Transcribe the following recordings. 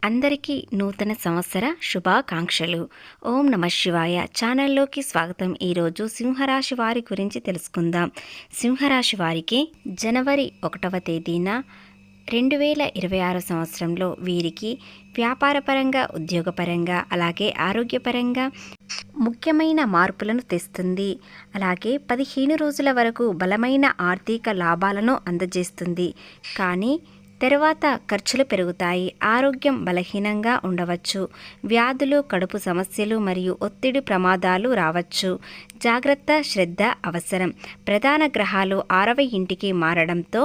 అందరికీ నూతన సంవత్సర శుభాకాంక్షలు. ఓం నమ శివాయ. ఛానల్లోకి స్వాగతం. ఈరోజు సింహరాశి వారి గురించి తెలుసుకుందాం. సింహరాశి వారికి జనవరి 1వ తేదీన 2026 సంవత్సరంలో వీరికి వ్యాపారపరంగా, ఉద్యోగపరంగా, అలాగే ఆరోగ్యపరంగా ముఖ్యమైన మార్పులను తెస్తుంది. అలాగే 15 రోజుల వరకు బలమైన ఆర్థిక లాభాలను అందజేస్తుంది. కానీ తర్వాత ఖర్చులు పెరుగుతాయి. ఆరోగ్యం బలహీనంగా ఉండవచ్చు. వ్యాధులు, కడుపు సమస్యలు మరియు ఒత్తిడి ప్రమాదాలు రావచ్చు. జాగ్రత్త, శ్రద్ధ అవసరం. ప్రధాన గ్రహాలు 6వ ఇంటికి మారడంతో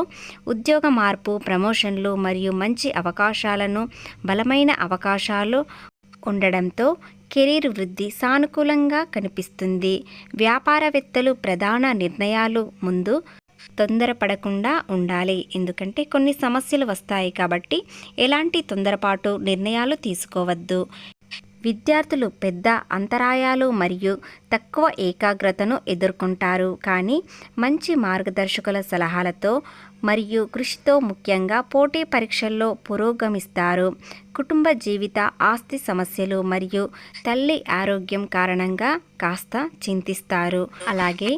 ఉద్యోగ మార్పు, ప్రమోషన్లు మరియు మంచి అవకాశాలను బలమైన అవకాశాలు ఉండడంతో కెరీర్ వృద్ధి సానుకూలంగా కనిపిస్తుంది. వ్యాపారవేత్తలు ప్రధాన నిర్ణయాలు ముందు తొందరపడకుండా ఉండాలి. ఎందుకంటే కొన్ని సమస్యలు వస్తాయి కాబట్టి ఎలాంటి తొందరపాటు నిర్ణయాలు తీసుకోవద్దు. విద్యార్థులు పెద్ద అంతరాయాలు మరియు తక్కువ ఏకాగ్రతను ఎదుర్కొంటారు. కానీ మంచి మార్గదర్శకుల సలహాలతో మరియు కృషితో ముఖ్యంగా పోటీ పరీక్షల్లో పురోగమిస్తారు. కుటుంబ జీవిత, ఆస్తి సమస్యలు మరియు తల్లి ఆరోగ్యం కారణంగా కాస్త చింతిస్తారు. అలాగే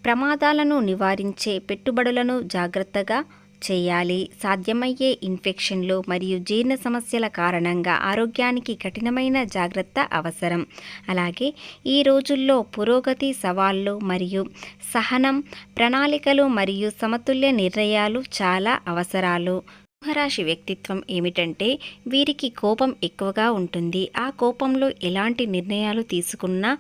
ప్రమాదాలను నివారించే పెట్టుబడులను జాగ్రత్తగా చేయాలి. సాధ్యమయ్యే ఇన్ఫెక్షన్లు మరియు జీర్ణ సమస్యల కారణంగా ఆరోగ్యానికి కఠినమైన జాగ్రత్త అవసరం. అలాగే ఈ రోజుల్లో పురోగతి, సవాళ్లు మరియు సహనం, ప్రణాళికలు మరియు సమతుల్య నిర్ణయాలు చాలా అవసరాలు. సింహరాశి వ్యక్తిత్వం ఏమిటంటే వీరికి కోపం ఎక్కువగా ఉంటుంది. ఆ కోపంలో ఎలాంటి నిర్ణయాలు తీసుకున్నా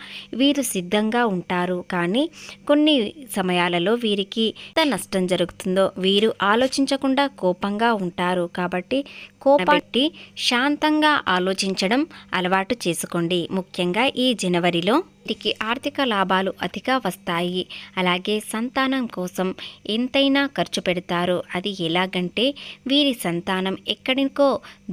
వీరు సిద్ధంగా ఉంటారు. కానీ కొన్ని సమయాలలో వీరికి ఎంత నష్టం జరుగుతుందో వీరు ఆలోచించకుండా కోపంగా ఉంటారు. కాబట్టి కోపాన్ని శాంతంగా ఆలోచించడం అలవాటు చేసుకోండి. ముఖ్యంగా ఈ జనవరిలో వీరికి ఆర్థిక లాభాలు అతిగా వస్తాయి. అలాగే సంతానం కోసం ఎంతైనా ఖర్చు పెడతారు. అది ఎలాగంటే వీరి సంతానం ఎక్కడికో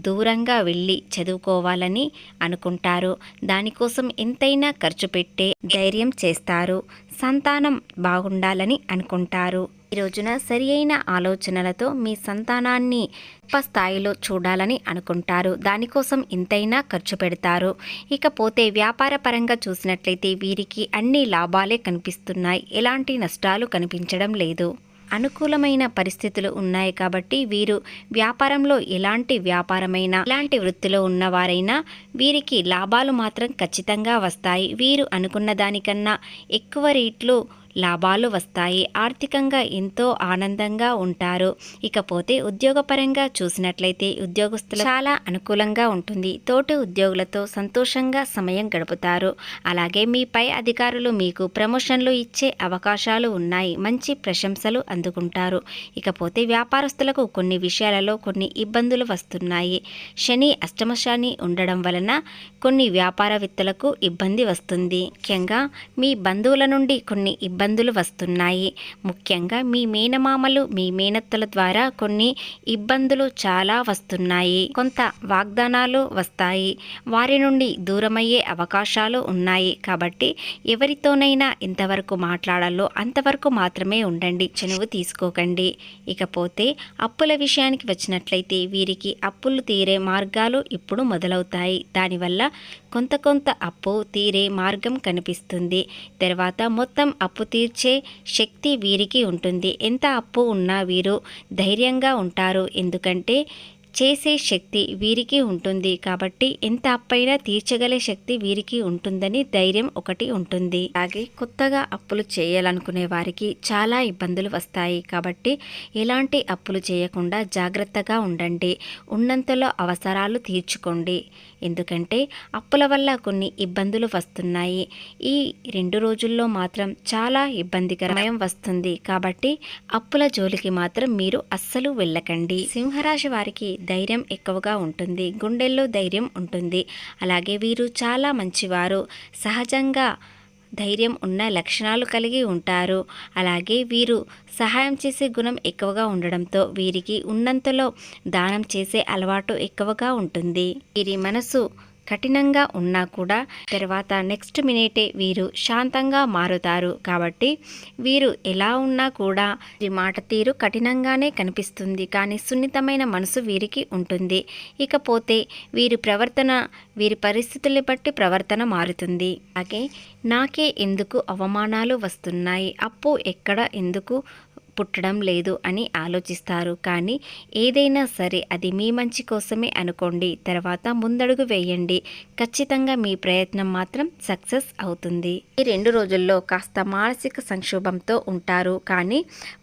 దూరంగా వెళ్ళి చదువుకోవాలని అనుకుంటారు. దానికోసం ఎంతైనా ఖర్చు పెట్టే ధైర్యం చేస్తారు. సంతానం బాగుండాలని అనుకుంటారు. ఈ రోజున సరి అయిన ఆలోచనలతో మీ సంతానాన్ని గొప్ప స్థాయిలో చూడాలని అనుకుంటారు. దానికోసం ఎంతైనా ఖర్చు పెడతారు. ఇకపోతే వ్యాపార పరంగా చూసినట్లయితే వీరికి అన్ని లాభాలే కనిపిస్తున్నాయి. ఎలాంటి నష్టాలు కనిపించడం లేదు. అనుకూలమైన పరిస్థితులు ఉన్నాయి కాబట్టి వీరు వ్యాపారంలో ఎలాంటి వ్యాపారమైనా, ఎలాంటి వృత్తిలో ఉన్నవారైనా వీరికి లాభాలు మాత్రం ఖచ్చితంగా వస్తాయి. వీరు అనుకున్న దానికన్నా ఎక్కువ రేట్లు లాభాలు వస్తాయి. ఆర్థికంగా ఎంతో ఆనందంగా ఉంటారు. ఇకపోతే ఉద్యోగపరంగా చూసినట్లయితే ఉద్యోగస్తులు చాలా అనుకూలంగా ఉంటుంది. తోటి ఉద్యోగులతో సంతోషంగా సమయం గడుపుతారు. అలాగే మీ పై అధికారులు మీకు ప్రమోషన్లు ఇచ్చే అవకాశాలు ఉన్నాయి. మంచి ప్రశంసలు అందుకుంటారు. ఇకపోతే వ్యాపారస్తులకు కొన్ని విషయాలలో కొన్ని ఇబ్బందులు వస్తున్నాయి. శని అష్టమ శని ఉండడం వలన కొన్ని వ్యాపారవేత్తలకు ఇబ్బంది వస్తుంది. ముఖ్యంగా మీ బంధువుల నుండి కొన్ని ఇబ్బందులు వస్తున్నాయి. ముఖ్యంగా మీ మేనమామలు, మీ మేనత్తల ద్వారా కొన్ని ఇబ్బందులు చాలా వస్తున్నాయి. కొంత వాగ్దానాలు వస్తాయి. వారి నుండి దూరమయ్యే అవకాశాలు ఉన్నాయి. కాబట్టి ఎవరితోనైనా ఎంతవరకు మాట్లాడాలో అంతవరకు మాత్రమే ఉండండి. చనువు తీసుకోకండి. ఇకపోతే అప్పుల విషయానికి వచ్చినట్లయితే వీరికి అప్పులు తీరే మార్గాలు ఇప్పుడు మొదలవుతాయి. దానివల్ల కొంత అప్పు తీరే మార్గం కనిపిస్తుంది. తర్వాత మొత్తం అప్పు తీర్చే శక్తి వీరికి ఉంటుంది. ఎంత అప్పు ఉన్నా వీరు ధైర్యంగా ఉంటారు. ఎందుకంటే చేసే శక్తి వీరికి ఉంటుంది. కాబట్టి ఎంత అప్పైనా తీర్చగలే శక్తి వీరికి ఉంటుందని ధైర్యం ఒకటి ఉంటుంది. అలాగే కొత్తగా అప్పులు చేయాలనుకునే వారికి చాలా ఇబ్బందులు వస్తాయి. కాబట్టి ఎలాంటి అప్పులు చేయకుండా జాగ్రత్తగా ఉండండి. ఉన్నంతలో అవసరాలు తీర్చుకోండి. ఎందుకంటే అప్పుల వల్ల కొన్ని ఇబ్బందులు వస్తున్నాయి. ఈ 2 రోజుల్లో మాత్రం చాలా ఇబ్బందికరమయం వస్తుంది. కాబట్టి అప్పుల జోలికి మాత్రం మీరు అస్సలు వెళ్ళకండి. సింహరాశి వారికి ధైర్యం ఎక్కువగా ఉంటుంది. గుండెల్లో ధైర్యం ఉంటుంది. అలాగే వీరు చాలా మంచివారు. సహజంగా ధైర్యం ఉన్న లక్షణాలు కలిగి ఉంటారు. అలాగే వీరు సహాయం చేసే గుణం ఎక్కువగా ఉండడంతో వీరికి ఉన్నంతలో దానం చేసే అలవాటు ఎక్కువగా ఉంటుంది. వీరి మనసు కఠినంగా ఉన్నా కూడా తర్వాత నెక్స్ట్ మినిటే వీరు శాంతంగా మారుతారు. కాబట్టి వీరు ఎలా ఉన్నా కూడా ఈ మాట తీరు కఠినంగానే కనిపిస్తుంది, కానీ సున్నితమైన మనసు వీరికి ఉంటుంది. ఇకపోతే వీరి ప్రవర్తన వీరి పరిస్థితుల్ని బట్టి ప్రవర్తన మారుతుంది. అలాగే నాకే ఎందుకు అవమానాలు వస్తున్నాయి, అప్పు ఎక్కడ ఎందుకు పుట్టడం లేదు అని ఆలోచిస్తారు. కానీ ఏదైనా సరే అది మీ మంచి కోసమే అనుకోండి. తర్వాత ముందడుగు వేయండి. ఖచ్చితంగా మీ ప్రయత్నం మాత్రం సక్సెస్ అవుతుంది. ఈ 2 రోజుల్లో కాస్త మానసిక సంక్షోభంతో ఉంటారు, కానీ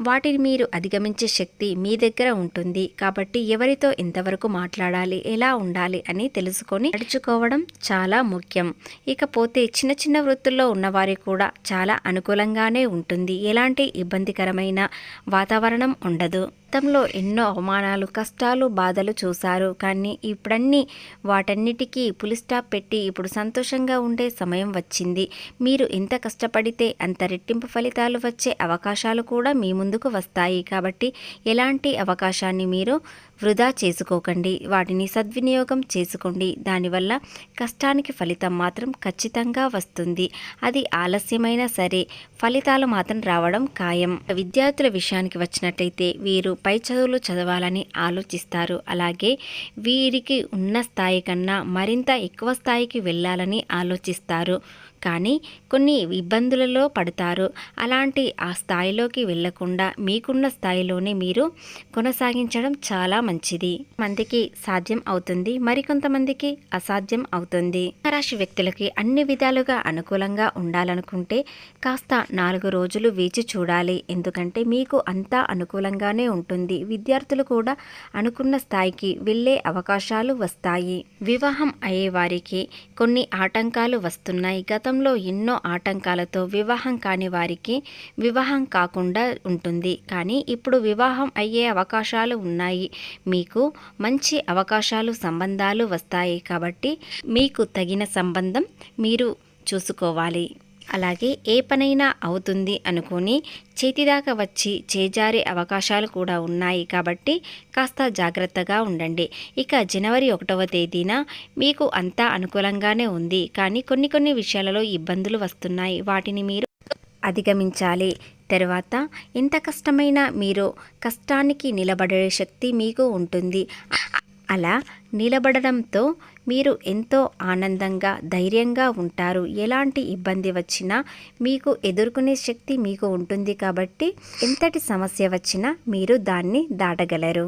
వాటిని మీరు అధిగమించే శక్తి మీ దగ్గర ఉంటుంది. కాబట్టి ఎవరితో ఎంతవరకు మాట్లాడాలి, ఎలా ఉండాలి అని తెలుసుకొని నడుచుకోవడం చాలా ముఖ్యం. ఇకపోతే చిన్న చిన్న వృత్తుల్లో ఉన్నవారి కూడా చాలా అనుకూలంగానే ఉంటుంది. ఎలాంటి ఇబ్బందికరమైన వాతావరణం ఉండదు. గతంలో ఎన్నో అవమానాలు, కష్టాలు, బాధలు చూశారు, కానీ వాటన్నిటికీ పులి స్టాప్ పెట్టి ఇప్పుడు సంతోషంగా ఉండే సమయం వచ్చింది. మీరు ఎంత కష్టపడితే అంత రెట్టింపు ఫలితాలు వచ్చే అవకాశాలు కూడా మీ ముందుకు వస్తాయి. కాబట్టి ఎలాంటి అవకాశాన్ని మీరు వృధా చేసుకోకండి, వాటిని సద్వినియోగం చేసుకోండి. దానివల్ల కష్టానికి ఫలితం మాత్రం ఖచ్చితంగా వస్తుంది. అది ఆలస్యమైనా సరే ఫలితాలు మాత్రం రావడం ఖాయం. విద్యార్థుల విషయానికి వచ్చినట్లయితే వీరు పై చదువులు చదవాలని ఆలోచిస్తారు. అలాగే వీరికి ఉన్న స్థాయి కన్నా మరింత ఎక్కువ స్థాయికి వెళ్ళాలని ఆలోచిస్తారు, కానీ కొన్ని ఇబ్బందులలో పడతారు. అలాంటి ఆ స్థాయిలోకి వెళ్లకుండా మీకున్న స్థాయిలోనే మీరు కొనసాగించడం చాలా మంచిది. మందికి సాధ్యం అవుతుంది, మరికొంతమందికి అసాధ్యం అవుతుంది. రాశి వ్యక్తులకి అన్ని విధాలుగా అనుకూలంగా ఉండాలనుకుంటే కాస్త 4 రోజులు వేచి చూడాలి. ఎందుకంటే మీకు అంతా అనుకూలంగానే ఉంటుంది. విద్యార్థులు కూడా అనుకున్న స్థాయికి వెళ్ళే అవకాశాలు వస్తాయి. వివాహం అయ్యే వారికి కొన్ని ఆటంకాలు వస్తున్నాయి. గతంలో ఎన్నో ఆటంకాలతో వివాహం కాని వారికి వివాహం కాకుండా ఉంటుంది, కానీ ఇప్పుడు వివాహం అయ్యే అవకాశాలు ఉన్నాయి. మీకు మంచి అవకాశాలు, సంబంధాలు వస్తాయి. కాబట్టి మీకు తగిన సంబంధం మీరు చూసుకోవాలి. అలాగే ఏ పనైనా అవుతుంది అనుకుని చేతిదాకా వచ్చి చేజారే అవకాశాలు కూడా ఉన్నాయి. కాబట్టి కాస్త జాగ్రత్తగా ఉండండి. ఇక జనవరి 1వ తేదీన మీకు అంతా అనుకూలంగానే ఉంది, కానీ కొన్ని విషయాలలో ఇబ్బందులు వస్తున్నాయి. వాటిని మీరు అధిగమించాలి. తర్వాత ఎంత కష్టమైనా మీరు కష్టానికి నిలబడే శక్తి మీకు ఉంటుంది. అలా నిలబడడంతో మీరు ఎంతో ఆనందంగా, ధైర్యంగా ఉంటారు. ఎలాంటి ఇబ్బంది వచ్చినా మీకు ఎదుర్కొనే శక్తి మీకు ఉంటుంది. కాబట్టి ఎంతటి సమస్య వచ్చినా మీరు దాన్ని దాటగలరు.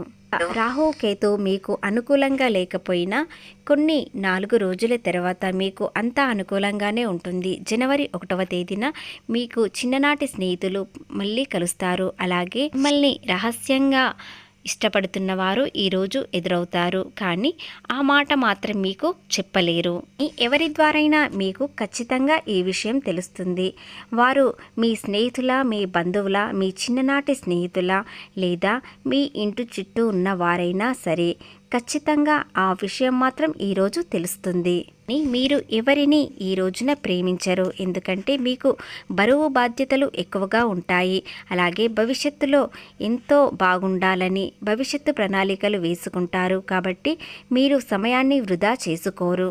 రాహు, కేతు మీకు అనుకూలంగా లేకపోయినా కొన్ని 4 రోజుల తర్వాత మీకు అంతా అనుకూలంగానే ఉంటుంది. జనవరి 1వ తేదీన మీకు చిన్ననాటి స్నేహితులు మళ్ళీ కలుస్తారు. అలాగే మిమ్మల్ని రహస్యంగా ఇష్టపడుతున్న వారు ఈరోజు ఎదురవుతారు, కానీ ఆ మాట మాత్రం మీకు చెప్పలేరు. ఎవరి ద్వారైనా మీకు ఖచ్చితంగా ఈ విషయం తెలుస్తుంది. వారు మీ స్నేహితుల, మీ బంధువుల, మీ చిన్ననాటి స్నేహితుల, లేదా మీ ఇంటి చుట్టూ ఉన్న వారైనా సరే ఖచ్చితంగా ఆ విషయం మాత్రం ఈరోజు తెలుస్తుంది. మీరు ఎవరిని ఈ రోజున ప్రేమించరు, ఎందుకంటే మీకు బరువు బాధ్యతలు ఎక్కువగా ఉంటాయి. అలాగే భవిష్యత్తులో ఎంతో బాగుండాలని భవిష్యత్తు ప్రణాళికలు వేసుకుంటారు. కాబట్టి మీరు సమయాన్ని వృధా చేసుకోరు.